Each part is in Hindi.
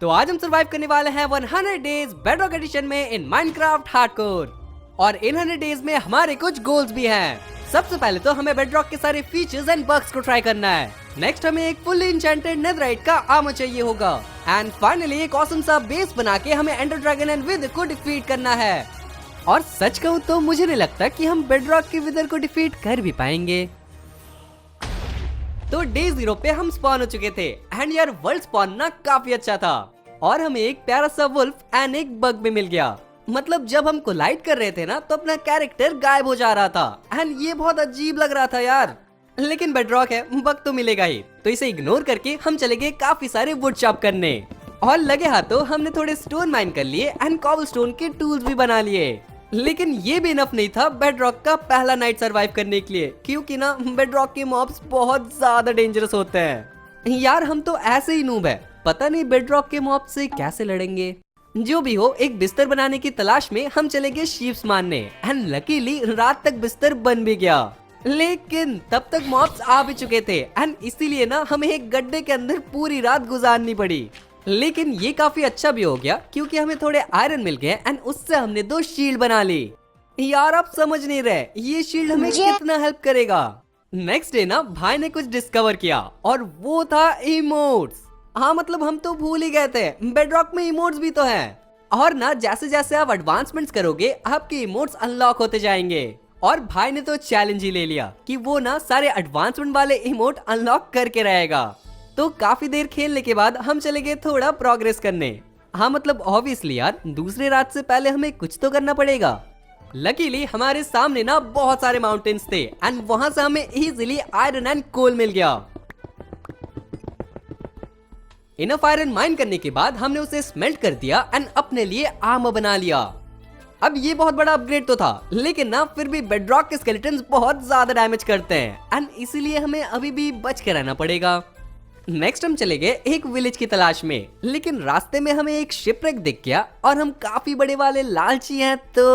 तो आज हम सरवाइव करने वाले हैं 100 डेज बेडरॉक एडिशन में इन माइनक्राफ्ट हार्डकोर। और इन 100 डेज में हमारे कुछ गोल्स भी हैं। सबसे पहले तो हमें बेडरॉक के सारे फीचर्स एंड बग्स को ट्राई करना है। नेक्स्ट हमें एक फुल्ली इंचेंटेड नेथराइट का आर्मर चाहिए होगा। एंड फाइनली एक ऑसम सा बेस बना के हमें एंडर ड्रैगन एंड विदर को डिफीट करना है। और सच कहूँ तो मुझे नहीं लगता कि हम बेडरॉक के विदर को डिफीट कर भी पाएंगे। तो डे 0 पे हम स्पॉन हो चुके थे एंड यार वर्ल्ड स्पॉन ना काफी अच्छा था। और हमें एक प्यारा सा वुल्फ एंड एक बग भी मिल गया। मतलब जब हम कोलाइड कर रहे थे ना तो अपना कैरेक्टर गायब हो जा रहा था एंड ये बहुत अजीब लग रहा था यार। लेकिन बेडरॉक है, बग तो मिलेगा ही, तो इसे इग्नोर करके हम चले गए काफी सारे वुड चॉप करने। और लगे हाथों हमने थोड़े स्टोन माइन कर लिए एंड कॉबलस्टोन के टूल्स भी बना लिए। लेकिन ये भी इनफ नहीं था बेडरॉक का पहला नाइट सरवाइव करने के लिए, क्योंकि ना बेडरॉक के मॉब्स बहुत ज्यादा डेंजरस होते हैं। यार हम तो ऐसे ही नूब है, पता नहीं बेडरॉक के मॉब से कैसे लड़ेंगे। जो भी हो, एक बिस्तर बनाने की तलाश में हम चले गए शीप्स मारने एंड लकीली रात तक बिस्तर बन भी गया। लेकिन तब तक मॉब्स आ भी चुके थे एंड इसीलिए ना हमें एक गड्ढे के अंदर पूरी रात गुजारनी पड़ी। लेकिन ये काफी अच्छा भी हो गया क्योंकि हमें थोड़े आयरन मिल गए एंड उससे हमने 2 शील्ड बना ली। यार आप समझ नहीं रहे ये शील्ड हमें कितना हेल्प करेगा। नेक्स्ट डे ना भाई ने कुछ डिस्कवर किया और वो था इमोट्स। हाँ मतलब हम तो भूल ही गए थे बेडरॉक में इमोट्स भी तो हैं। और ना जैसे जैसे आप एडवांसमेंट्स करोगे आपके इमोट्स अनलॉक होते जाएंगे। और भाई ने तो चैलेंज ही ले लिया कि वो ना सारे एडवांसमेंट वाले इमोट अनलॉक करके रहेगा। तो काफी देर खेलने के बाद हम चले गए थोड़ा प्रोग्रेस करने। हाँ मतलब ऑब्वियसली यार दूसरे रात से पहले हमें कुछ तो करना पड़ेगा। लकीली हमारे सामने ना बहुत सारे माउंटेन्स थे एंड वहां से हमें इजीली आयरन एंड कोल मिल गया। इनफ आयरन माइन करने के बाद हमने उसे स्मेल्ट कर दिया एंड अपने लिए आर्मर बना लिया। अब ये बहुत बड़ा अपग्रेड तो था, लेकिन ना फिर भी बेडरॉक के स्केलेटन्स बहुत ज्यादा डैमेज करते हैं एंड इसीलिए हमें अभी भी बच के रहना पड़ेगा। नेक्स्ट हम चले गए एक विलेज की तलाश में, लेकिन रास्ते में हमें एक शिपरेक दिख गया और हम काफी बड़े वाले लालची हैं तो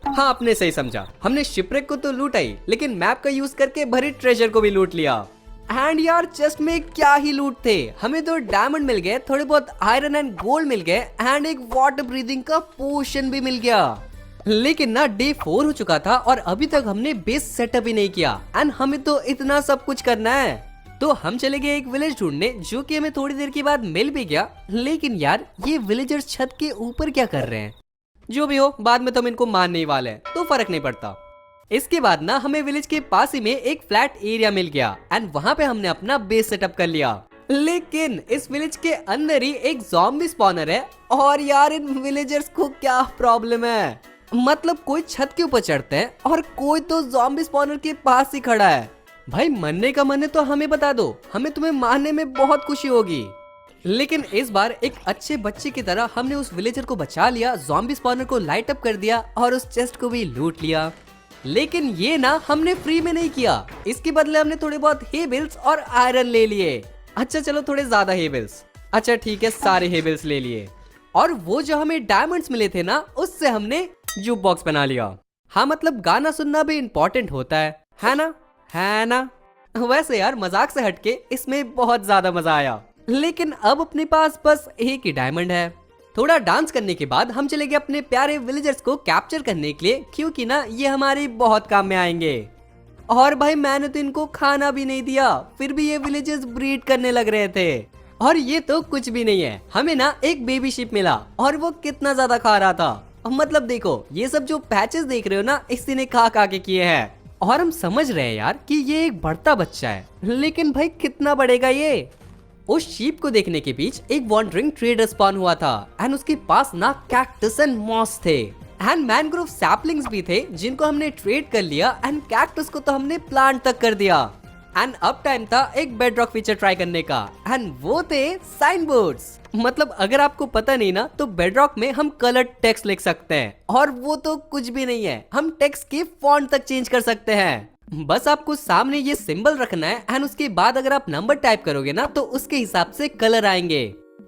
हाँ आपने सही समझा, हमने शिपरेक को तो लूटा ही, लेकिन मैप का यूज करके भरे ट्रेजर को भी लूट लिया। एंड यार चेस्ट में क्या ही लूट थे, हमें तो डायमंड मिल गए, थोड़े बहुत आयरन एंड गोल्ड मिल गए एंड एक वाटर ब्रीदिंग का पोशन भी मिल गया। लेकिन ना डे 4 हो चुका था और अभी तक हमने बेस सेटअप ही नहीं किया एंड हमें तो इतना सब कुछ करना है। तो हम चले गए एक विलेज ढूंढने, जो कि हमें थोड़ी देर के बाद मिल भी गया। लेकिन यार ये विलेजर्स छत के ऊपर क्या कर रहे हैं? जो भी हो बाद में तो हम इनको मारने ही वाले हैं, तो फर्क नहीं पड़ता। इसके बाद ना हमें विलेज के पास ही में एक फ्लैट एरिया मिल गया एंड वहाँ पे हमने अपना बेस सेटअप कर लिया। लेकिन इस विलेज के अंदर ही एक ज़ॉम्बी स्पॉनर है और यार इन विलेजर्स को क्या प्रॉब्लम है, मतलब कोई छत के ऊपर चढ़ते हैं और कोई तो ज़ॉम्बी स्पॉनर के पास ही खड़ा है। भाई मरने का मन है तो हमें बता दो, हमें तुम्हें मारने में बहुत खुशी होगी। लेकिन इस बार एक अच्छे बच्चे की तरह हमने उस विलेजर को बचा लिया, ज़ॉम्बी स्पॉनर को लाइट अप कर दिया और उस चेस्ट को भी लूट लिया। लेकिन ये ना हमने फ्री में नहीं किया, इसके बदले हमने थोड़े बहुत हे बिल्स और आयरन ले लिए। अच्छा चलो थोड़े ज्यादा हे बिल्स, अच्छा ठीक है सारे हे बिल्स ले लिए। और वो जो हमें डायमंड्स मिले थे ना उससे हमने जूक बॉक्स बना लिया। हाँ मतलब गाना सुनना भी इम्पोर्टेंट होता है ना? है ना? वैसे यार मजाक से हटके इसमें बहुत ज्यादा मजा आया। लेकिन अब अपने पास बस एक ही डायमंड है। थोड़ा डांस करने के बाद हम चले गए अपने प्यारे विलेजर्स को कैप्चर करने के लिए, क्योंकि ना ये हमारे बहुत काम में आएंगे। और भाई मैंने तो इनको खाना भी नहीं दिया, फिर भी ये विलेजर्स ब्रीड करने लग रहे थे। और ये तो कुछ भी नहीं है, हमें ना एक बेबी शिप मिला और वो कितना ज्यादा खा रहा था। मतलब देखो ये सब जो पैचेस देख रहे हो ना इसी ने खा खा के किए हैं। और हम समझ रहे हैं यार कि ये एक बढ़ता बच्चा है, लेकिन भाई कितना बढ़ेगा ये? उस शीप को देखने के बीच एक वॉन्डरिंग ट्रेडर स्पॉन हुआ था एंड उसके पास ना कैक्टस एंड मॉस थे एंड मैनग्रोव सैपलिंग्स भी थे, जिनको हमने ट्रेड कर लिया एंड कैक्टस को तो हमने प्लांट तक कर दिया। एंड अब टाइम था एक बेडरॉक फीचर ट्राई करने का एंड वो थे साइन बोर्ड्स। मतलब अगर आपको पता नहीं ना तो बेडरॉक में हम कलर्ड टेक्स्ट लिख सकते हैं और वो तो कुछ भी नहीं है, हम टेक्स्ट के फॉन्ट तक चेंज कर सकते हैं। बस आपको सामने ये सिंबल रखना है एंड उसके बाद अगर आप नंबर टाइप करोगे ना तो उसके हिसाब से कलर आएंगे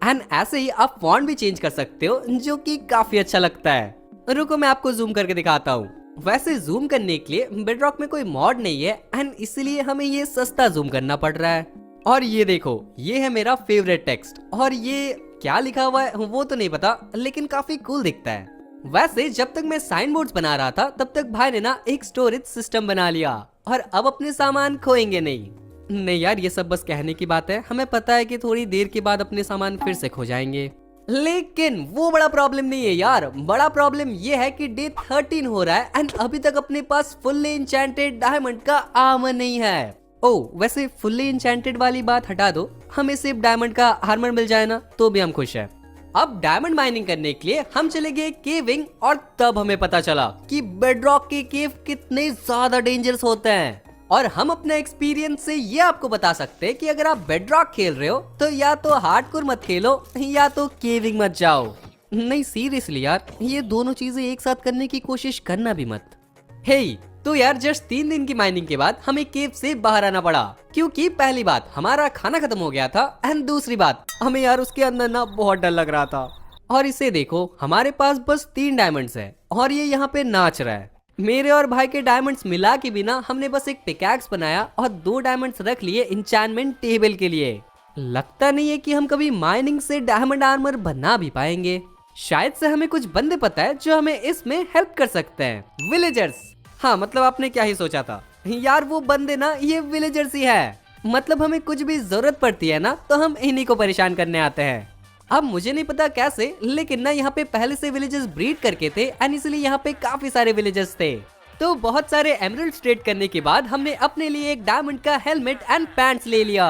एंड ऐसे ही आप फॉन्ट भी चेंज कर सकते हो, जो कि काफी अच्छा लगता है। रुको मैं आपको जूम करके दिखाता हूँ। वैसे जूम करने के लिए बेडरॉक में कोई मॉड नहीं है एंड इसलिए हमें ये सस्ता जूम करना पड़ रहा है। और ये देखो, ये है मेरा फेवरेट टेक्स्ट, और ये क्या लिखा हुआ है वो तो नहीं पता, लेकिन काफी कूल दिखता है। वैसे जब तक मैं साइन बोर्ड्स बना रहा था तब तक भाई ने ना एक स्टोरेज सिस्टम बना लिया, और अब अपने सामान खोएंगे नहीं। नहीं यार, ये सब बस कहने की बात है, हमें पता है कि थोड़ी देर के बाद अपने सामान फिर से खो जाएंगे, लेकिन वो बड़ा प्रॉब्लम नहीं है यार। बड़ा प्रॉब्लम ये है कि डे 13 हो रहा है एंड अभी तक अपने पास फुल्ली इंचेंटेड डायमंड का आर्मर नहीं है। ओह वैसे फुल्ली इंचेंटेड वाली बात हटा दो, हमें सिर्फ डायमंड का आर्मर मिल जाए ना तो भी हम खुश हैं। अब डायमंड माइनिंग करने के लिए हम चले गए केविंग, और तब हमें पता चला कि बेडरॉक के केव कितने ज्यादा डेंजरस होते हैं। और हम अपने एक्सपीरियंस से ये आपको बता सकते हैं कि अगर आप बेडरॉक खेल रहे हो तो या तो हार्डकोर मत खेलो या तो केविंग मत जाओ। नहीं सीरियसली यार, ये दोनों चीजें एक साथ करने की कोशिश करना भी मत। हे तो यार जस्ट 3 दिन की माइनिंग के बाद हमें केव से बाहर आना पड़ा, क्योंकि पहली बात हमारा खाना खत्म हो गया था, एंड दूसरी बात हमें यार उसके अंदर ना बहुत डर लग रहा था। और इसे देखो, हमारे पास बस 3 डायमंड्स है और ये यहाँ पे नाच रहा है। मेरे और भाई के डायमंड्स मिला के बिना हमने बस एक पिकैक्स बनाया और 2 डायमंड्स रख लिए इंचैनमेंट टेबल के लिए। लगता नहीं है कि हम कभी माइनिंग से डायमंड आर्मर बना भी पाएंगे। शायद से हमें कुछ बंदे पता है जो हमें इसमें हेल्प कर सकते हैं, विलेजर्स। हाँ मतलब आपने क्या ही सोचा था यार, वो बंदे ना ये विलेजर्स ही है। मतलब हमें कुछ भी जरूरत पड़ती है ना तो हम इन्हीं को परेशान करने आते हैं। अब मुझे नहीं पता कैसे, लेकिन ना यहाँ पे पहले से विलेजर्स ब्रीड करके थे एंड इसलिए यहाँ पे काफी सारे विलेजर्स थे। तो बहुत सारे एमरल्ड्स ट्रेड करने के बाद हमने अपने लिए एक डायमंड का हेलमेट एंड पैंट्स ले लिया।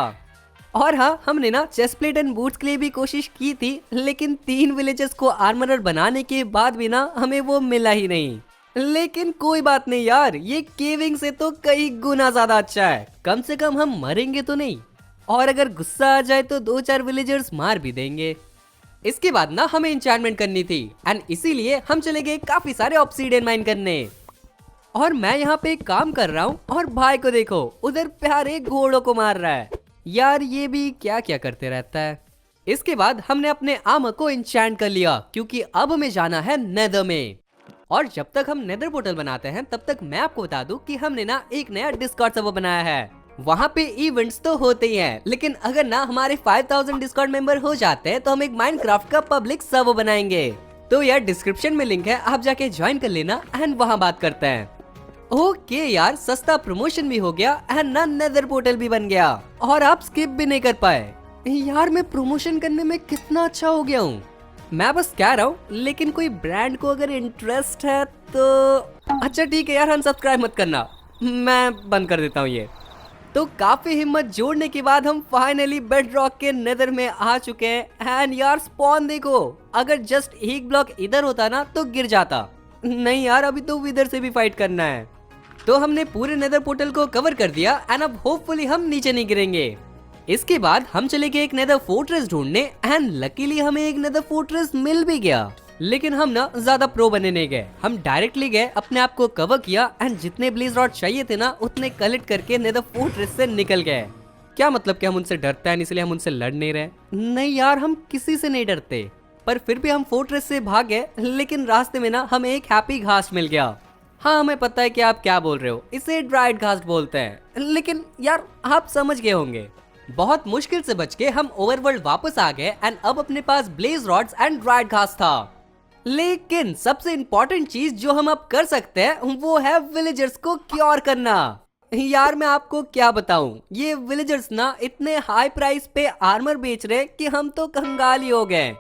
और हाँ, हमने ना चेस्ट प्लेट एंड बूट्स के लिए भी कोशिश की थी, लेकिन 3 विलेजर्स को आर्मरर बनाने के बाद भी ना हमें वो मिला ही नहीं। लेकिन कोई बात नहीं यार, ये केविंग से तो कई गुना ज्यादा अच्छा है। कम से कम हम मरेंगे तो नहीं, और अगर गुस्सा आ जाए तो 2-4 विलेजर्स मार भी देंगे। इसके बाद ना हमें एन्चेंटमेंट करनी थी एंड इसीलिए हम चले गए काफी सारे ऑब्सीडियन माइन करने। और मैं यहाँ पे काम कर रहा हूँ और भाई को देखो, उधर प्यारे घोड़ों को मार रहा है। यार ये भी क्या क्या करते रहता है। इसके बाद हमने अपने आर्मर को एन्चेंट कर लिया, क्योंकि अब हमें जाना है नेदर में। और जब तक हम नेदर पोर्टल बनाते हैं तब तक मैं आपको बता दूं कि हमने ना एक नया डिस्कॉर्ड सर्वर बनाया है। वहाँ पे इवेंट्स तो होते ही हैं, लेकिन अगर ना हमारे 5000 डिस्कॉर्ड मेंबर हो जाते हैं तो हम एक माइनक्राफ्ट का पब्लिक सर्वर बनाएंगे। तो यार डिस्क्रिप्शन में लिंक है, आप जाके ज्वाइन कर लेना एंड वहाँ बात करते हैं। ओके यार, सस्ता प्रमोशन भी हो गया एंड ना नेदर पोर्टल भी बन गया, और आप स्किप भी नहीं कर पाए। यार मैं प्रमोशन करने में कितना अच्छा हो गया हूँ। मैं बस कह रहा हूँ, लेकिन कोई ब्रांड को अगर इंटरेस्ट है तो अच्छा ठीक है यार, अनसब्सक्राइब मत करना, मैं बंद कर देता हूँ ये। तो काफी हिम्मत जोड़ने के बाद हम फाइनली बेडरॉक के नेदर में आ चुके हैं एंड यार स्पॉन देखो, अगर जस्ट एक ब्लॉक इधर होता ना तो गिर जाता। नहीं यार, अभी तो इधर से भी फाइट करना है। तो हमने पूरे नेदर पोर्टल को कवर कर दिया एंड अब होपफुली हम नीचे नहीं गिरेंगे। इसके बाद हम चले गए एक नेदर फोर्ट्रेस ढूंढने एंड लकीली हमें एक नेदर फोर्ट्रेस मिल भी गया। लेकिन हम ना ज्यादा प्रो बनने नहीं गए, हम डायरेक्टली गए, अपने आप को कवर किया एंड जितने ब्लेज रॉड चाहिए थे ना उतने कलेक्ट करके नेदर फोर्ट्रेस से निकल गए। क्या मतलब कि हम उनसे डरते हैं इसलिए हम उनसे लड़ नहीं रहे? नहीं यार, हम किसी से नहीं डरते, पर फिर भी हम फोर्ट्रेस से भाग गए। लेकिन रास्ते में ना हमें एक हैप्पी घास मिल गया। हाँ हमें पता है कि आप क्या बोल रहे हो, इसे ड्राइड घास बोलते हैं, लेकिन यार आप समझ गए होंगे। बहुत मुश्किल से बच के हम ओवरवर्ल्ड वापस आ गए एंड अब अपने पास ब्लेज रॉड्स एंड ड्राइड घास था। लेकिन सबसे इम्पोर्टेंट चीज जो हम अब कर सकते हैं वो है विलेजर्स को क्योर करना। यार मैं आपको क्या बताऊं, ये विलेजर्स ना इतने हाई प्राइस पे आर्मर बेच रहे कि हम तो कंगाल ही हो गए,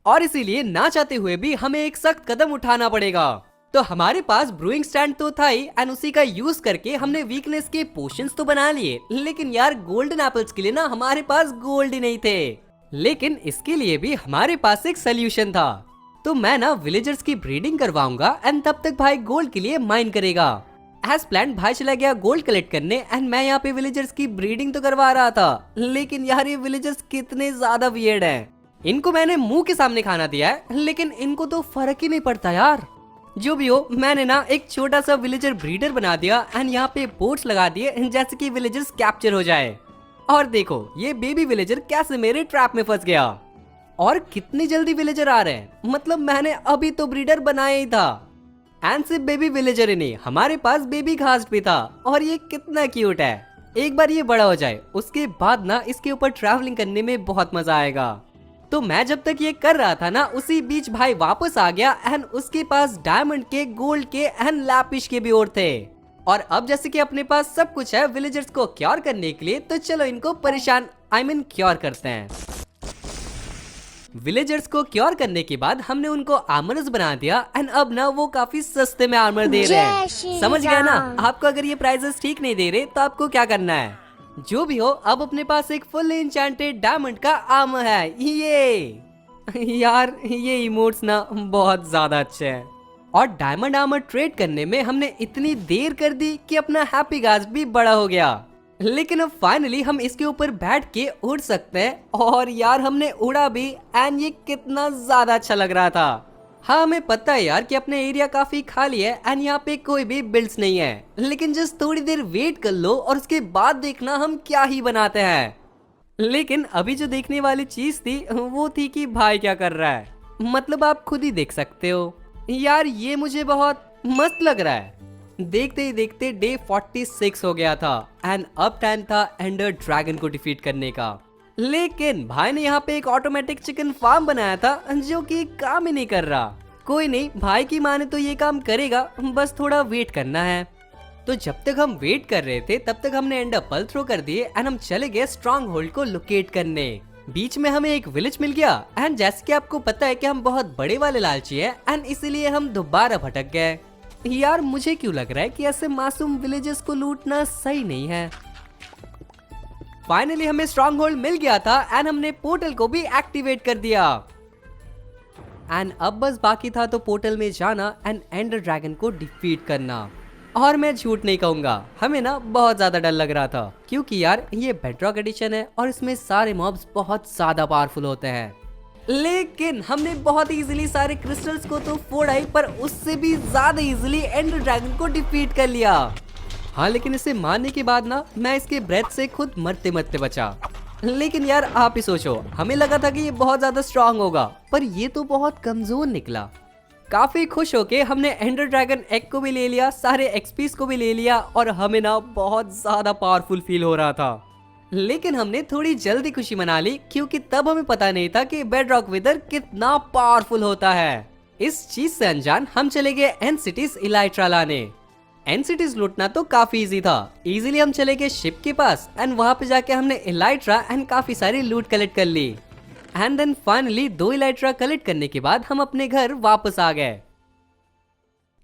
और इसीलिए ना चाहते हुए भी हमें एक सख्त कदम उठाना पड़ेगा। तो हमारे पास ब्रूइंग स्टैंड तो था ही एंड उसी का यूज करके हमने वीकनेस के पोशंस तो बना लिए, लेकिन यार गोल्डन एप्पल्स के लिए ना हमारे पास गोल्ड ही नहीं थे। लेकिन इसके लिए भी हमारे पास एक सोल्यूशन था। तो मैं ना विलेजर्स की ब्रीडिंग करवाऊंगा एंड तब तक भाई गोल्ड के लिए माइन करेगा। एज प्लान भाई चला गया गोल्ड कलेक्ट करने एंड मैं यहाँ पे विलेजर्स की ब्रीडिंग तो करवा रहा था, लेकिन यार ये विलेजर्स कितने ज्यादा वियर्ड हैं। इनको मैंने मुंह के सामने खाना दिया है, लेकिन इनको तो फर्क ही नहीं पड़ता यार। जो भी हो, मैंने ना एक छोटा सा विलेजर ब्रीडर बना दिया एंड यहाँ पे बोट्स लगा दिए जैसे कि विलेजर्स कैप्चर हो जाए। और देखो ये बेबी विलेजर कैसे मेरे ट्रैप में फंस गया। और कितनी जल्दी विलेजर आ रहे हैं, मतलब मैंने अभी तो ब्रीडर बनाया ही था। एंड सिर्फ बेबी विलेजर ही नहीं, हमारे पास बेबी घास भी था, और ये कितना क्यूट है। एक बार ये बड़ा हो जाए उसके बाद ना इसके ऊपर ट्रैवलिंग करने में बहुत मजा आएगा। तो मैं जब तक ये कर रहा था ना उसी बीच भाई वापस आ गया एंड उसके पास डायमंड के, गोल्ड के एंड लैपिश के भी और थे। और अब जैसे कि अपने पास सब कुछ है विलेजर्स को क्योर करने के लिए, तो चलो इनको परेशान क्योर करते हैं। विलेजर्स को क्योर करने के बाद हमने उनको आर्मर्स बना दिया एंड अब ना वो काफी सस्ते में आर्मर दे रहे हैं। समझ गया ना? आपको अगर ये प्राइजेस ठीक नहीं दे रहे तो आपको क्या करना है? जो भी हो, अब अपने पास एक फुल एन्चेंटेड डायमंड का आर्मर है। ये यार ये इमोट्स ना बहुत ज्यादा अच्छे हैं। और डायमंड आर्मर ट्रेड करने में हमने इतनी देर कर दी कि अपना हैप्पी गाज भी बड़ा हो गया। लेकिन अब फाइनली हम इसके ऊपर बैठ के उड़ सकते हैं। और यार हमने उड़ा भी एंड ये कितना ज्यादा अच्छा लग रहा था। हाँ हमें पता है यार कि अपने एरिया काफी खाली है एंड यहाँ पे कोई भी बिल्ड्स नहीं है, लेकिन जस्ट थोड़ी देर वेट कर लो और उसके बाद देखना हम क्या ही बनाते हैं। लेकिन अभी जो देखने वाली चीज थी वो थी कि भाई क्या कर रहा है। मतलब आप खुद ही देख सकते हो यार, ये मुझे बहुत मस्त लग रहा है। देखते ही देखते डे 46 हो गया था एंड अब टाइम था एंडर ड्रैगन को डिफीट करने का। लेकिन भाई ने यहाँ पे एक ऑटोमेटिक चिकन फार्म बनाया था जो कि काम ही नहीं कर रहा। कोई नहीं, भाई की माने तो ये काम करेगा, बस थोड़ा वेट करना है। तो जब तक हम वेट कर रहे थे तब तक हमने एंडर पर्ल थ्रो कर दिए एंड हम चले गए स्ट्रॉन्ग होल्ड को लोकेट करने। बीच में हमें एक विलेज मिल गया एंड जैसे कि आपको पता है कि हम बहुत बड़े वाले लालची हैं एंड इसीलिए हम दोबारा भटक गए। यार मुझे क्यों लग रहा है कि ऐसे मासूम विलेजेस को लूटना सही नहीं है। फाइनली हमें स्ट्रॉन्ग होल्ड मिल गया था एंड हमने पोर्टल को भी एक्टिवेट कर दिया। एंड अब बस बाकी था तो पोर्टल में जाना एंड एंडर ड्रैगन को डिफीट करना। और मैं झूठ नहीं कहूंगा, हमें ना बहुत ज्यादा डर लग रहा था क्योंकि यार ये बेडरॉक एडिशन है और इसमें सारे मॉब्स बहुत ज्यादा पावरफुल होते हैं। लेकिन हमने बहुत इजीली सारे क्रिस्टल्स को तो फोड़ा ही, पर उससे भी ज्यादा इजीली एंडर ड्रैगन को डिफीट कर लिया। हाँ लेकिन इसे मारने के बाद ना मैं इसके ब्रेथ से खुद मरते मरते बचा। लेकिन यार आप ही सोचो, हमें लगा था कि ये बहुत ज्यादा स्ट्रांग होगा, पर ये तो बहुत कमजोर निकला। काफी खुश होके हमने एंडर ड्रैगन एग को भी ले लिया, सारे एक्सपीस को भी ले लिया और हमें ना बहुत ज्यादा पावरफुल फील हो रहा था। लेकिन हमने थोड़ी जल्दी खुशी मना ली क्योंकि तब हमें पता नहीं था कि बेडरॉक विदर कितना पावरफुल होता है। इस चीज से अनजान हम चले गए एंड सिटीज इलाइट्रा लाने। एंड सिटीज लूटना तो काफी इजी था। इजीली हम चले गए शिप के पास एंड वहां पे जाके हमने इलाइट्रा एंड काफी सारी लूट कलेक्ट कर ली। And then finally 2 elytra collect करने के बाद हम अपने घर वापस आ गए।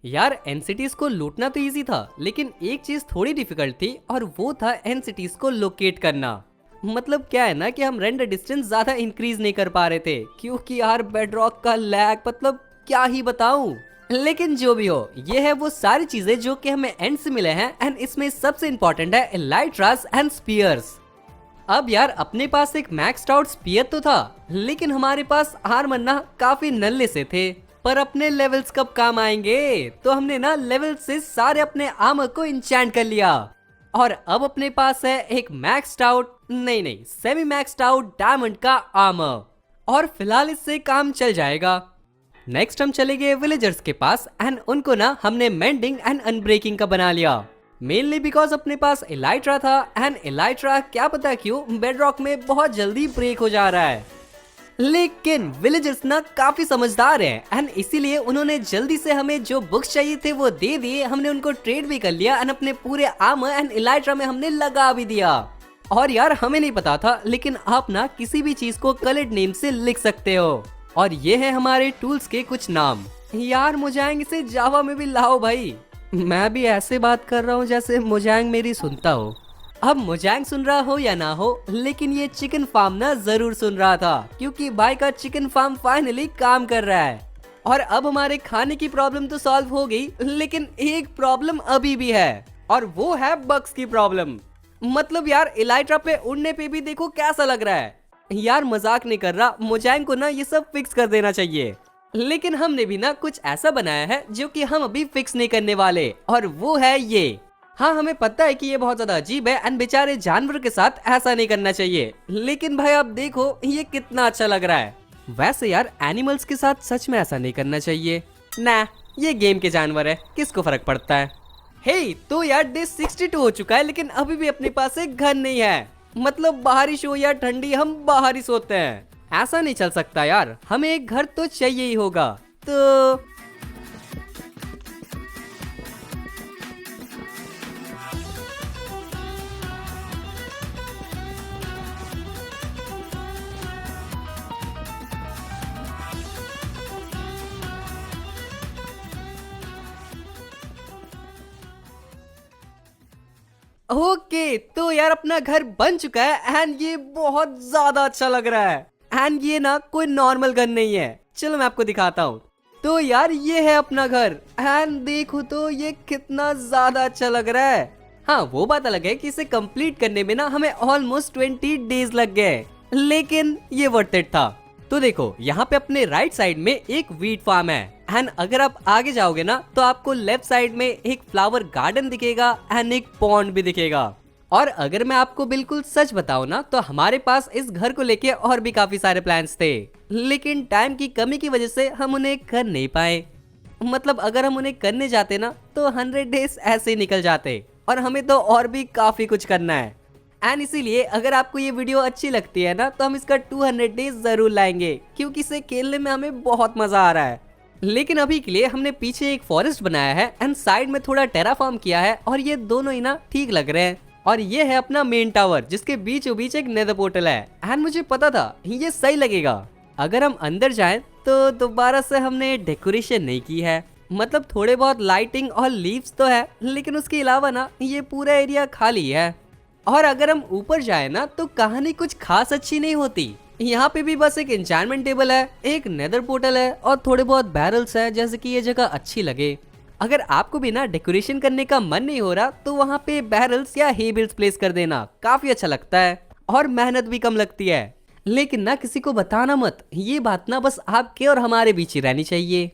यार एनसीटीज को लूटना तो इजी था, लेकिन एक चीज थोड़ी डिफिकल्ट थी और वो था एनसीटीज को लोकेट करना। मतलब क्या है ना कि हम रेंडर डिस्टेंस ज्यादा इंक्रीज नहीं कर पा रहे थे क्योंकि यार बेडरॉक का लैग, मतलब क्या ही बताऊं। लेकिन जो भी हो, ये है वो सारी चीजें जो कि हमें एंड से मिले हैं एंड इसमें सबसे इम्पोर्टेंट है इलाइट्रास एंड स्पीयर्स। अब यार अपने पास एक मैक्स्ड आउट स्पीयर तो था, लेकिन हमारे पास आर्मर ना काफी नल्ले से थे। पर अपने लेवल्स कब काम आएंगे, तो हमने ना लेवल से सारे अपने आर्मर को इंचैंट कर लिया और अब अपने पास है एक मैक्स्ड आउट नहीं सेमी मैक्स्ड आउट डायमंड का आर्मर और फिलहाल इससे काम चल जाएगा। नेक्स्ट हम चले गए विलेजर्स के पास एंड उनको ना हमने मेंडिंग एंड अनब्रेकिंग का बना लिया, मेनली बिकॉज अपने पास इलाइट्रा था एंड इलाइट्रा क्या पता क्यों बेडरॉक में बहुत जल्दी ब्रेक हो जा रहा है। लेकिन विलेजर्स ना काफी समझदार हैं एंड इसीलिए उन्होंने जल्दी से हमें जो बुक्स चाहिए थे वो दे दिए। हमने उनको ट्रेड भी कर लिया एंड अपने पूरे आर्मर एंड इलाइट्रा में हमने लगा भी दिया। और यार हमें नहीं पता था, लेकिन आप ना किसी भी चीज को कलर्ड नेम से लिख सकते हो और ये है हमारे टूल्स के कुछ नाम। यार मोजांग इसे जावा में भी लाओ भाई। मैं भी ऐसे बात कर रहा हूँ जैसे मोजांग मेरी सुनता हो। अब मोजांग सुन रहा हो या ना हो, लेकिन ये चिकन फार्म ना जरूर सुन रहा था क्योंकि भाई का चिकन फार्म फाइनली काम कर रहा है। और अब हमारे खाने की प्रॉब्लम तो सॉल्व हो गई, लेकिन एक प्रॉब्लम अभी भी है और वो है बग्स की प्रॉब्लम। मतलब यार इलाइट्रा पे उड़ने पे भी देखो कैसा लग रहा है। यार मजाक नहीं कर रहा, मोजांग को ना ये सब फिक्स कर देना चाहिए। लेकिन हमने भी ना कुछ ऐसा बनाया है जो कि हम अभी फिक्स नहीं करने वाले और वो है ये। हाँ हमें पता है कि ये बहुत ज्यादा अजीब है एंड बेचारे जानवर के साथ ऐसा नहीं करना चाहिए, लेकिन भाई आप देखो ये कितना अच्छा लग रहा है। वैसे यार एनिमल्स के साथ सच में ऐसा नहीं करना चाहिए ना, ये गेम के जानवर है, किसको फर्क पड़ता है। हे तो यार डे 62 हो चुका है लेकिन अभी भी अपने पास एक घर नहीं है। मतलब बारिश हो या ठंडी हम बाहर ही सोते हैं। ऐसा नहीं चल सकता यार, हमें एक घर तो चाहिए ही होगा। तो ओके तो यार अपना घर बन चुका है एंड ये बहुत ज्यादा अच्छा लग रहा है। एंड ये ना कोई नॉर्मल घर नहीं है, चलो मैं आपको दिखाता हूँ। तो यार ये है अपना घर एंड देखो तो ये कितना ज्यादा अच्छा लग रहा है। हाँ वो बात अलग है कि इसे कंप्लीट करने में ना हमें ऑलमोस्ट 20 डेज लग गए, लेकिन ये वर्थ इट था। तो देखो यहाँ पे अपने राइट साइड में एक वीट फार्म है एंड अगर आप आगे जाओगे ना तो आपको लेफ्ट साइड में एक फ्लावर गार्डन दिखेगा एंड एक पॉन्ड भी दिखेगा। और अगर मैं आपको बिल्कुल सच बताऊं ना तो हमारे पास इस घर को लेके और भी काफी सारे प्लान्स थे, लेकिन टाइम की कमी की वजह से हम उन्हें कर नहीं पाए। मतलब अगर हम उन्हें करने जाते ना तो 100 डेज ऐसे ही निकल जाते और हमें तो और भी काफी कुछ करना है। एंड इसीलिए अगर आपको ये वीडियो अच्छी लगती है ना तो हम इसका 200 डेज जरूर लाएंगे, क्योंकि इसे खेलने में हमें बहुत मजा आ रहा है। लेकिन अभी के लिए हमने पीछे एक फॉरेस्ट बनाया है एंड साइड में थोड़ा टेराफॉर्म किया है और ये दोनों ही ना ठीक लग रहे हैं। और ये है अपना मेन टावर जिसके बीचों बीच एक नेदर पोर्टल है एंड मुझे पता था ये सही लगेगा। अगर हम अंदर जाएं तो दोबारा से हमने डेकोरेशन नहीं की है। मतलब थोड़े बहुत लाइटिंग और लीव्स तो है, लेकिन उसके अलावा ना ये पूरा एरिया खाली है। और अगर हम ऊपर जाए ना तो कहानी कुछ खास अच्छी नहीं होती। यहाँ पे भी बस एक एन्चांटमेंट टेबल है, एक नेदर पोर्टल है और थोड़े बहुत बैरल्स है, जैसे कि ये जगह अच्छी लगे। अगर आपको भी ना डेकोरेशन करने का मन नहीं हो रहा तो वहाँ पे बैरल्स या हे बेल्स प्लेस कर देना, काफी अच्छा लगता है और मेहनत भी कम लगती है। लेकिन ना किसी को बताना मत, ये बात ना बस आपके और हमारे बीच ही रहनी चाहिए।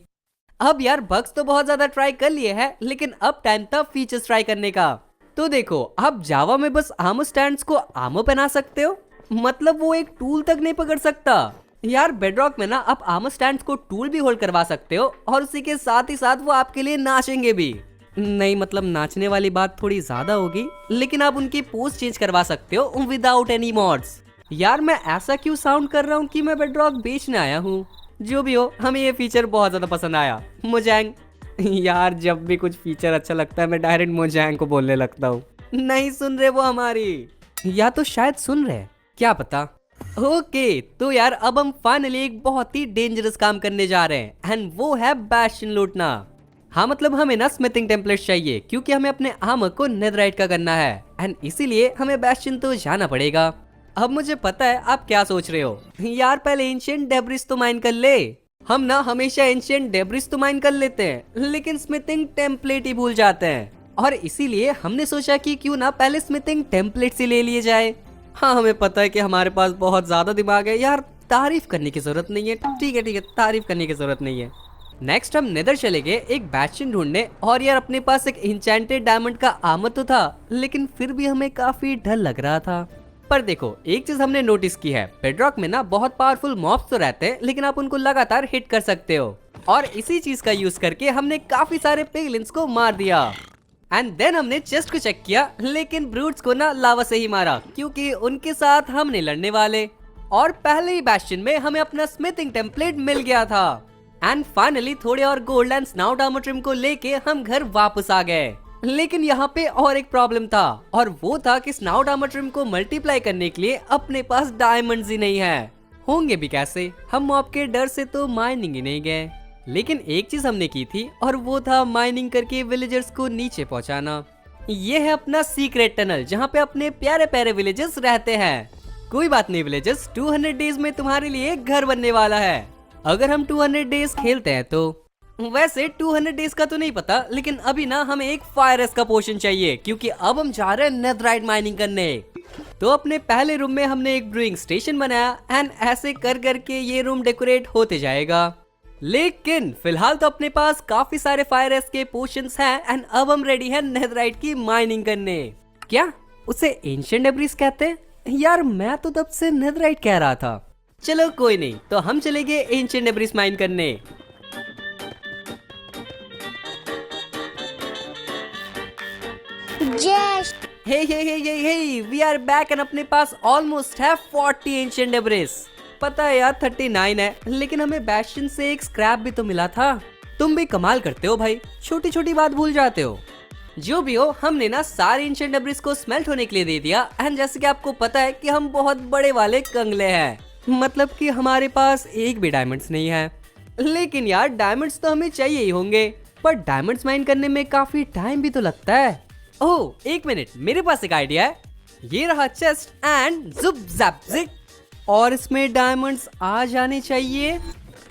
अब यार बग्स तो बहुत ज्यादा ट्राई कर लिए हैं, लेकिन अब टाइम था फीचर्स ट्राई करने का। तो देखो आप जावा में बस आर्मर स्टैंड्स को आर्मर पहना सकते हो, मतलब वो एक टूल तक नहीं पकड़ सकता। यार बेडरॉक में ना आप आर्मर स्टैंड्स को टूल भी होल्ड करवा सकते हो और उसी के साथ ही साथ वो आपके लिए नाचेंगे भी। नहीं मतलब नाचने वाली बात थोड़ी ज्यादा होगी, लेकिन आप उनकी पोज चेंज करवा सकते हो विदाउट एनी मॉड्स। यार मैं ऐसा क्यों साउंड कर रहा हूँ कि मैं बेडरॉक बेचने आया हूँ। जो भी हो हमें ये फीचर बहुत ज्यादा पसंद आया। मोजैंग यार जब भी कुछ फीचर अच्छा लगता है मैं डायरेक्ट मोजैंग को बोलने लगता हूँ। नहीं सुन रहे वो हमारी, या तो शायद सुन रहे, क्या पता। ओके तो यार अब हम फाइनली एक बहुत ही डेंजरस काम करने जा रहे हैं एंड वो है बैस्टियन लूटना। हाँ मतलब हमें ना स्मिथिंग टेम्पलेट चाहिए, क्योंकि हमें अपने आर्मर को नेदराइट का करना है एंड इसीलिए हमें बैस्टियन तो जाना पड़ेगा। अब मुझे पता है आप क्या सोच रहे हो, यार पहले एंशिएंट डेब्रिस तो माइन कर ले। हम ना हमेशा एंशिएंट डेब्रिस तो माइन कर लेते हैं लेकिन स्मिथिंग टेम्पलेट ही भूल जाते हैं, और इसीलिए हमने सोचा कि क्यों ना पहले स्मिथिंग टेम्पलेट से ले लिए जाए। हाँ हमें पता है कि हमारे पास बहुत ज्यादा दिमाग है यार, तारीफ करने की जरूरत नहीं है। ठीक है तारीफ करने की जरूरत नहीं है। नेक्स्ट हम नेदर चले गए एक बैस्टियन ढूंढने, और यार अपने पास एक इंचेंटेड डायमंड का आर्मर तो था, लेकिन फिर भी हमें काफी डर लग रहा था। पर देखो एक चीज हमने नोटिस की है, बेडरॉक में ना बहुत पावरफुल मॉब्स तो रहते हैं लेकिन आप उनको लगातार हिट कर सकते हो, और इसी चीज का यूज करके हमने काफी सारे पिगलिन्स को मार दिया। एंड देन हमने चेस्ट को चेक किया, लेकिन ब्रूट्स को ना लावा से ही मारा, क्योंकि उनके साथ हम नहीं लड़ने वाले। और पहले ही बैस्टियन में हमें अपना स्मिथिंग टेम्पलेट मिल गया था। एंड फाइनली थोड़े और gold and snout armour trim को लेके हम घर वापस आ गए। लेकिन यहाँ पे और एक प्रॉब्लम था, और वो था कि स्नाउट आर्मर ट्रिम को मल्टीप्लाई करने के लिए अपने पास डायमंड्स ही नहीं है। होंगे भी कैसे, हम मॉब के डर से तो माइनिंग ही नहीं गए। लेकिन एक चीज हमने की थी, और वो था माइनिंग करके विलेजर्स को नीचे पहुंचाना। ये है अपना सीक्रेट टनल जहाँ पे अपने प्यारे प्यारे विलेजर्स रहते हैं। कोई बात नहीं विलेजर्स, 200 डेज में तुम्हारे लिए एक घर बनने वाला है, अगर हम 200 डेज खेलते हैं तो। वैसे 200 डेज का तो नहीं पता, लेकिन अभी ना हमें एक फायर एस का पोशन चाहिए, क्योंकि अब हम जा रहे हैं नेथराइट माइनिंग करने। तो अपने पहले रूम में हमने एक ब्रूइंग स्टेशन बनाया एंड ऐसे कर करके ये रूम डेकोरेट होते जाएगा। लेकिन फिलहाल तो अपने पास काफी सारे फायर एस के पोशंस हैं एंड अब हम रेडी हैं नेथराइट की माइनिंग करने। क्या उसे एंशिएंट डेब्रिस कहते हैं? यार मैं तो तब से नेथराइट कह रहा था। चलो कोई नहीं, तो हम चले गए एंशिएंट डेब्रिस माइन करने। हे वी आर बैक एंड अपने पास ऑलमोस्ट है 40 एंशिएंट डेब्रिस। पता है यार 39 है, लेकिन हमें बैस्टियन से एक स्क्रैप भी तो मिला था। तुम भी कमाल करते हो भाई, छोटी छोटी बात भूल जाते हो। जो भी हो, हमने ना सारे एंशिएंट डेब्रिस को स्मेल्ट होने के लिए दे दिया। एंड जैसे कि आपको पता है कि हम बहुत बड़े वाले कंगले हैं, मतलब कि हमारे पास एक भी डायमंड्स नहीं है। लेकिन यार डायमंड्स तो हमें चाहिए ही होंगे, पर डायमंड्स माइन करने में काफी टाइम भी तो लगता है। ओह एक मिनट, मेरे पास एक आइडिया है। ये रहा चेस्ट एंड जुप जैप जिक, और इसमें डायमंड्स आ जाने चाहिए।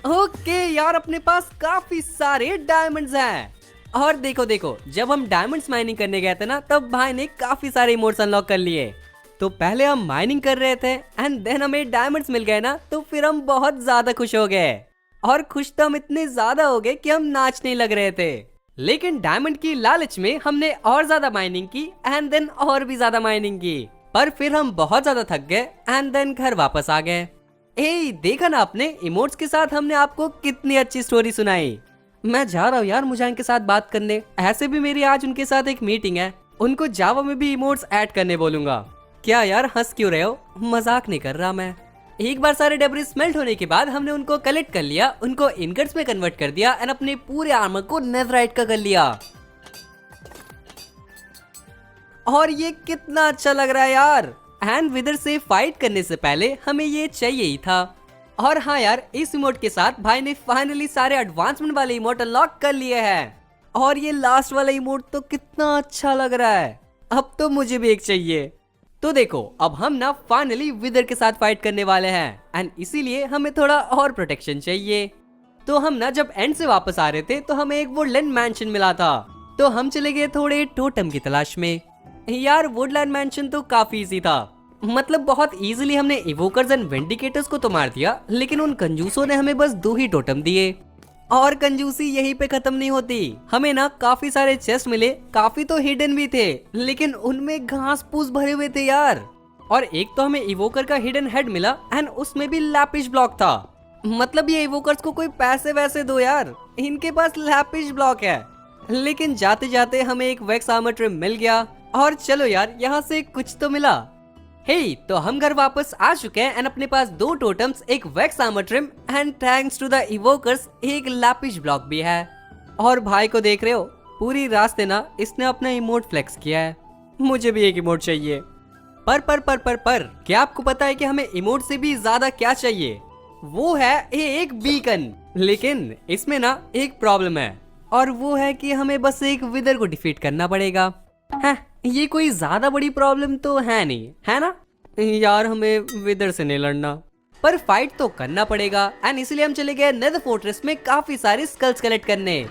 ओके यार, अपने पास काफी सारे डायमंड्स हैं। और देखो देखो, जब हम डायमंड्स माइनिंग करने गए थे ना, तब भाई ने काफी सारे इमोट्स अनलॉक कर लिए। तो पहले हम माइनिंग कर रहे थे एंड देन हमें डायमंड्स मिल गए ना, तो फिर हम बहुत ज्यादा खुश हो गए। और खुश तो हम इतने ज्यादा हो गए कि हम नाचने लग रहे थे। लेकिन डायमंड की लालच में हमने और ज्यादा माइनिंग की एंड देन और भी ज्यादा माइनिंग की, पर फिर हम बहुत ज्यादा थक गए एंड देन घर वापस आ गए। ए देखा ना आपने, इमोट्स के साथ हमने आपको कितनी अच्छी स्टोरी सुनाई। मैं जा रहा हूँ यार मुजाहिन के साथ बात करने। ऐसे भी मेरी आज उनके साथ एक मीटिंग है, उनको जावा में भी इमोट्स ऐड करने बोलूंगा। क्या यार हंस क्यों रहे हो, मजाक नहीं कर रहा मैं। एक बार सारे डेब्रिस स्मेल्ट होने के बाद हमने उनको कलेक्ट कर लिया, उनको इनगट्स में कन्वर्ट कर दिया एंड अपने पूरे आर्मर को नेथराइट का कर लिया। और ये कितना अच्छा लग रहा है यार। एंड विदर से फाइट करने से पहले हमें ये चाहिए ही था। और हाँ यार, इस इमोट के साथ भाई ने फाइनली सारे एडवांसमेंट वाले इमोट अनलॉक कर लिए हैं। और ये लास्ट वाला इमोट तो कितना अच्छा लग रहा है, अब तो मुझे भी एक चाहिए। तो देखो, अब हम ना फाइनली विदर के साथ फाइट करने वाले हैं एंड इसीलिए हमें थोड़ा और प्रोटेक्शन चाहिए। तो हम ना जब एंड से वापस आ रहे थे तो हमें एक वुडलैंड मैंशन मिला था, तो हम चले गए थोड़े टोटम की तलाश में। यार वुडलैंड मैंशन तो काफी इजी था, मतलब बहुत इजीली हमने इवोकर्स एंड विंडिकेटर्स को तो मार दिया, लेकिन उन कंजूसों ने हमें बस 2 ही टोटम दिए। और कंजूसी यहीं पे खत्म नहीं होती, हमें ना काफी सारे चेस्ट मिले, काफी तो हिडन भी थे, लेकिन उनमें घास फूस भरे हुए थे यार। और एक तो हमें इवोकर का हिडन हेड मिला एंड उसमें भी लैपिश ब्लॉक था। मतलब ये इवोकर्स को कोई पैसे वैसे दो यार, इनके पास लैपिश ब्लॉक है। लेकिन जाते जाते हमें एक वैक्स आर्मर ट्रिम मिल गया, और चलो यार यहाँ से कुछ तो मिला। हे तो हम घर वापस आ चुके हैं एंड अपने पास 2 टोटम्स, एक wax armor trim and thanks to the evokers एक लैपिश ब्लॉक भी है। और भाई को देख रहे हो, पूरी रास्ते ना इसने अपना इमोट फ्लेक्स किया है। मुझे भी एक इमोट चाहिए। पर क्या आपको पता है कि हमें इमोट से भी ज्यादा क्या चाहिए? वो है एक बीकन। लेकिन इसमें ना एक प्रॉब्लम है, और वो है कि हमें बस एक विदर को डिफीट करना पड़ेगा। है ये कोई ज्यादा बड़ी प्रॉब्लम तो है नहीं, है ना यार? हमें विदर से नहीं लड़ना, पर फाइट तो करना पड़ेगा एंड इसलिए हम चले गए नेदर फोर्ट्रेस में काफी सारे स्कल्स कलेक्ट करने।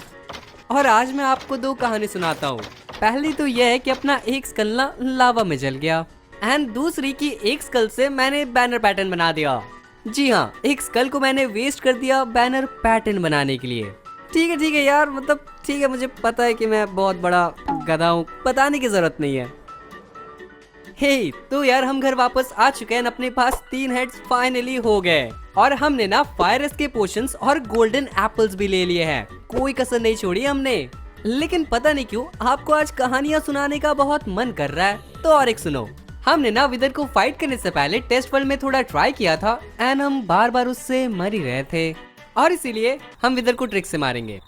और आज मैं आपको 2 कहानी सुनाता हूँ। पहली तो यह है कि अपना एक स्कल ना लावा में जल गया एंड दूसरी की एक स्कल से मैंने बैनर पैटर्न बना दिया। जी हाँ, एक स्कल को मैंने वेस्ट कर दिया बैनर पैटर्न बनाने के लिए। ठीक है यार, मतलब ठीक है, मुझे पता है कि मैं बहुत बड़ा गधा हूँ, बताने की जरूरत नहीं है। हे तो यार हम घर वापस आ चुके हैं, अपने पास 3 हेड्स फाइनली हो गए। और हमने ना फायर के पोशंस और गोल्डन एप्पल्स भी ले लिए हैं, कोई कसर नहीं छोड़ी हमने। लेकिन पता नहीं क्यों आपको आज कहानियां सुनाने का बहुत मन कर रहा है, तो और एक सुनो। हमने ना विदर को फाइट करने से पहले टेस्ट वर्ल्ड में थोड़ा ट्राई किया था एंड हम बार बार उससे मर ही रहे थे, और इसीलिए हम विदर को ट्रिक से मारेंगे।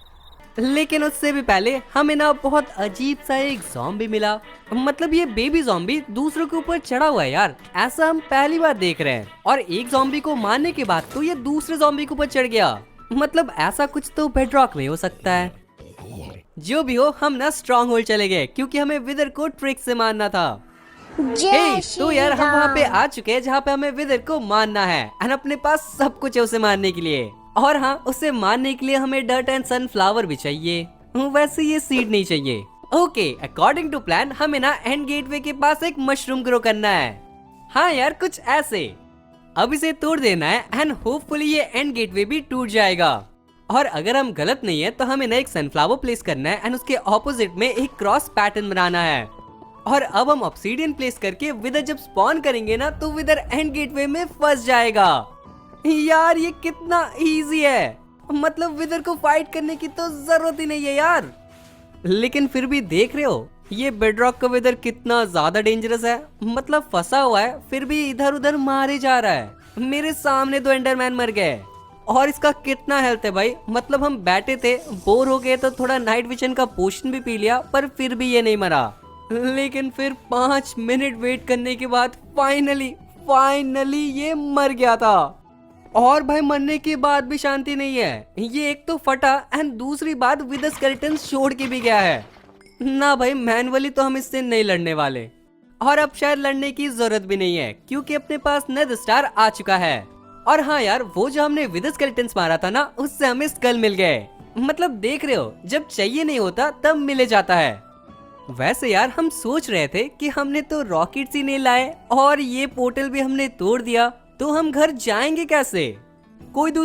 लेकिन उससे भी पहले हमें ना बहुत अजीब सा एक ज़ॉम्बी मिला, मतलब ये बेबी ज़ॉम्बी दूसरों के ऊपर चढ़ा हुआ है यार, ऐसा हम पहली बार देख रहे हैं। और एक ज़ॉम्बी को मारने के बाद तो ये दूसरे ज़ॉम्बी के ऊपर चढ़ गया, मतलब ऐसा कुछ तो बेडरॉक में हो सकता है। जो भी हो, हम ना स्ट्रॉन्ग होल्ड चले गए क्योंकि हमें विदर को ट्रिक से मारना था। तो यार हम वहाँ पे आ चुके हैं जहाँ पे हमें विदर को मारना है एंड अपने पास सब कुछ है उसे मारने के लिए। और हाँ, उसे मारने के लिए हमें डर्ट एंड सनफ्लावर भी चाहिए, वैसे ये सीड नहीं चाहिए। ओके, अकॉर्डिंग टू प्लान हमें ना एंड गेटवे के पास एक मशरूम ग्रो करना है। हाँ यार, कुछ ऐसे। अब इसे तोड़ देना है एंड होपफुली ये एंड गेटवे भी टूट जाएगा। और अगर हम गलत नहीं है तो हमें ना एक सनफ्लावर प्लेस करना है एंड उसके ऑपोजिट में एक क्रॉस पैटर्न बनाना है। और अब हम ऑब्सीडियन प्लेस करके विदर जब स्पॉन करेंगे ना, तो विदर एंड गेटवे में फंस जाएगा। यार ये कितना इजी है, मतलब विदर को फाइट करने की तो जरूरत ही नहीं है यार। लेकिन फिर भी देख रहे हो, ये बेडरॉक का वेदर कितना ज्यादा डेंजरस है, मतलब फंसा हुआ है फिर भी इधर उधर मारे जा रहा है। मेरे सामने 2 एंडरमैन मर गए। और इसका कितना हेल्थ है भाई, मतलब हम बैठे थे बोर हो गए तो थोड़ा नाइट विजन का पोशन भी पी लिया, पर फिर भी ये नहीं मरा। लेकिन फिर 5 मिनट वेट करने के बाद फाइनली ये मर गया था। और भाई मरने के बाद भी शांति नहीं है, ये एक तो फटा एंड दूसरी बात विद स्केलेटन छोड़ के भी गया है ना। भाई मैनुअली तो हम इससे नहीं लड़ने वाले, और अब शायद लड़ने की जरूरत भी नहीं है क्योंकि अपने पास नेथ स्टार आ चुका है। और हाँ यार, वो जो हमने विद स्केलेटन्स मारा था ना, उससे हमें स्कल मिल गए। मतलब देख रहे हो, जब चाहिए नहीं होता तब मिले जाता है। वैसे यार हम सोच रहे थे कि हमने तो रॉकेट्स ही नहीं लाए और ये पोर्टल भी हमने तोड़ दिया, तो हम घर जाएंगे कैसे? कोई